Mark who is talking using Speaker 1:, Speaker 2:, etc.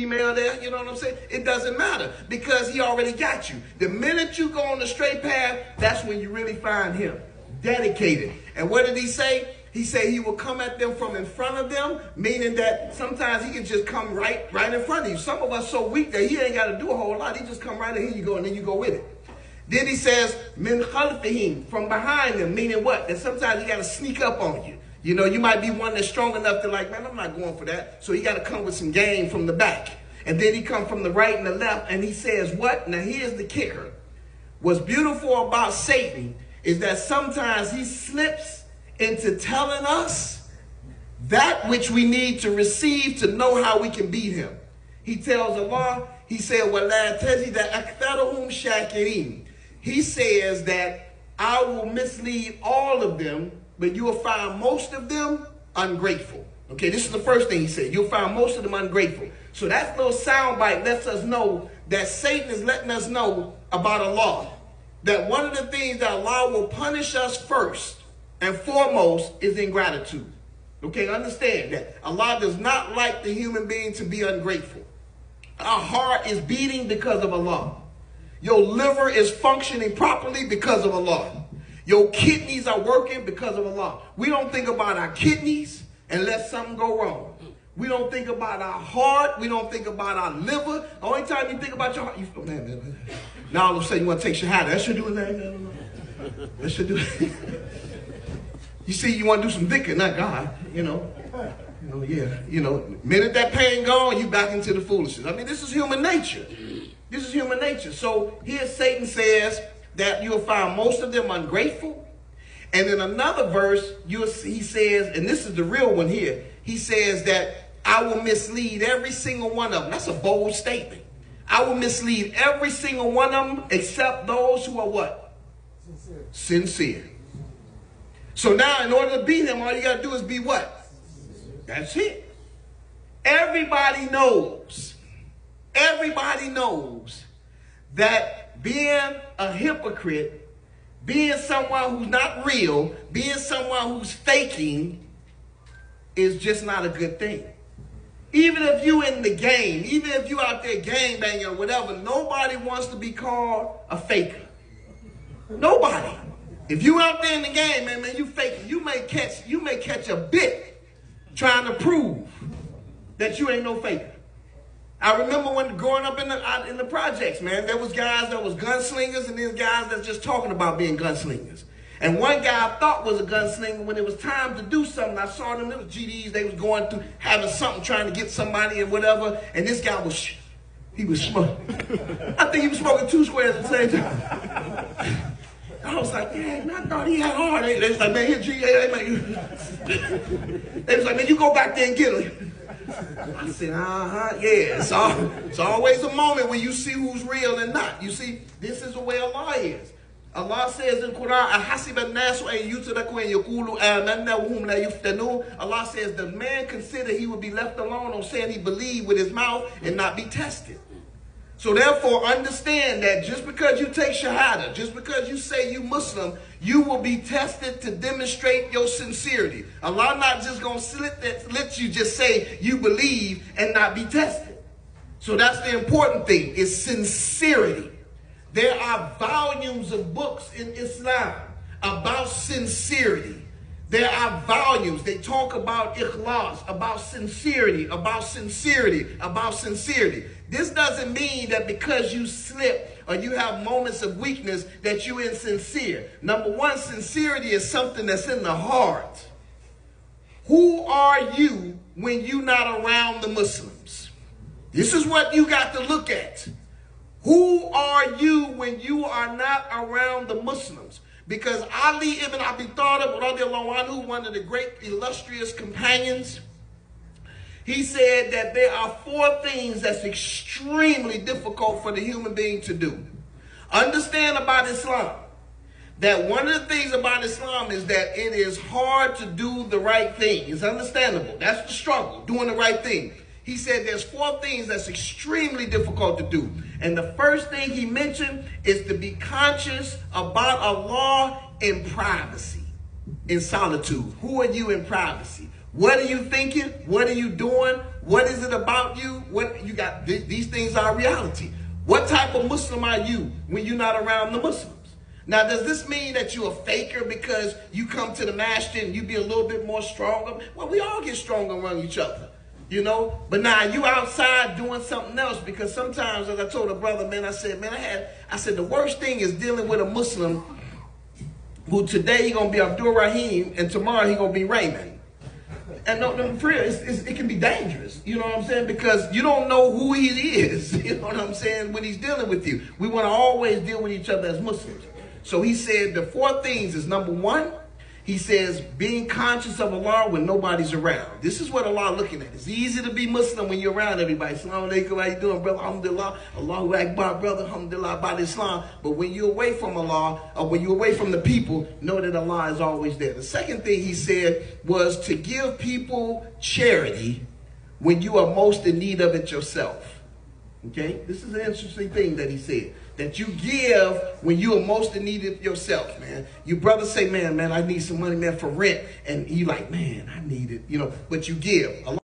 Speaker 1: email there, you know what I'm saying? It doesn't matter because he already got you. The minute you go on the straight path, that's when you really find him. Dedicated. And what did he say? He said he will come at them from in front of them, meaning that sometimes he can just come right in front of you. Some of us so weak that he ain't got to do a whole lot. He just come right in, here you go, and then you go with it. Then he says, min khalfihim, from behind them, meaning what? That sometimes he got to sneak up on you. You know, you might be one that's strong enough to like, man, I'm not going for that. So he got to come with some game from the back. And then he come from the right and the left, and he says what? Now here's the kicker. What's beautiful about Satan is that sometimes he slips into telling us that which we need to receive to know how we can beat him. He tells Allah, he said, وَلَا تَجِدَ أَكْثَرَهُمْ شَاكِرِينَ. He says that I will mislead all of them, but you will find most of them ungrateful. Okay, this is the first thing he said. You'll find most of them ungrateful. So that little soundbite lets us know that Satan is letting us know about Allah. That one of the things that Allah will punish us first and foremost is ingratitude. Okay, understand that Allah does not like the human being to be ungrateful. Our heart is beating because of Allah. Your liver is functioning properly because of Allah. Your kidneys are working because of Allah. We don't think about our kidneys unless something go wrong. We don't think about our heart. We don't think about our liver. The only time you think about your heart, you go, man. Now all of a sudden you want to take Shahada. That should do it. No. That should do it. You see, you want to do some dhikr, not God, minute that pain gone, you back into the foolishness. I mean, this is human nature. This is human nature. So here Satan says that you'll find most of them ungrateful. And in another verse, he says, and this is the real one here, he says that I will mislead every single one of them. That's a bold statement. I will mislead every single one of them except those who are what? Sincere. So now in order to beat him, all you got to do is be what? That's it. Everybody knows that being a hypocrite, being someone who's not real, being someone who's faking is just not a good thing. Even if you in the game, even if you out there game banging or whatever, nobody wants to be called a faker. Nobody. If you out there in the game, man, you faking. You may catch a bit trying to prove that you ain't no faker. I remember when growing up in the projects, man, there was guys that was gunslingers and there's guys that's just talking about being gunslingers. And one guy I thought was a gunslinger. When it was time to do something, I saw them, it was GDs, they was going through, having something, trying to get somebody and whatever, and this guy was smoking. I think he was smoking 2 squares at the same time. I was like, yeah, man, I thought he had hard. They was like, man, here, G, they was like, man, you go back there and get him. I said, yeah. It's always a moment when you see who's real and not. You see, this is the way Allah is. Allah says in Quran, Allah says the man consider he would be left alone on saying he believed with his mouth and not be tested. So therefore, understand that just because you take Shahada, just because you say you Muslim, you will be tested to demonstrate your sincerity. Allah not just going to let you just say you believe and not be tested. So that's the important thing, is sincerity. There are volumes of books in Islam about sincerity. There are volumes. They talk about ikhlas, about sincerity, about sincerity, about sincerity. This doesn't mean that because you slip or you have moments of weakness that you're insincere. Number one, sincerity is something that's in the heart. Who are you when you're not around the Muslims? This is what you got to look at. Who are you when you are not around the Muslims? Because Ali ibn Abi Talib, radiallahu anhu, one of the great illustrious companions, he said that there are 4 things that's extremely difficult for the human being to do. Understand about Islam, that one of the things about Islam is that it is hard to do the right thing. It's understandable. That's the struggle, doing the right thing. He said there's 4 things that's extremely difficult to do. And the first thing he mentioned is to be conscious about Allah in privacy, in solitude. Who are you in privacy? What are you thinking? What are you doing? What is it about you? What you got? These things are reality. What type of Muslim are you when you're not around the Muslims? Now, does this mean that you're a faker because you come to the masjid and you be a little bit more stronger? Well, we all get stronger around each other, you know. But now you outside doing something else, because sometimes, as I told a brother, man, I said, the worst thing is dealing with a Muslim who today he gonna be Abdul Rahim and tomorrow he gonna be Raymond. And no, for real, it can be dangerous. You know what I'm saying? Because you don't know who he is. You know what I'm saying? When he's dealing with you, we want to always deal with each other as Muslims. So he said the 4 things is, number 1, he says being conscious of Allah when nobody's around. This is what Allah looking at. It's easy to be Muslim when you're around everybody. Assalamu alaikum, how you doing, brother? Alhamdulillah. Allahu Akbar, brother. Alhamdulillah, about Islam. But when you're away from Allah, or when you're away from the people, know that Allah is always there. The second thing he said was to give people charity when you are most in need of it yourself. Okay, this is an interesting thing that he said, that you give when you are most in need of yourself, man. You brothers say, man, I need some money, man, for rent. And you like, man, I need it, you know, but you give.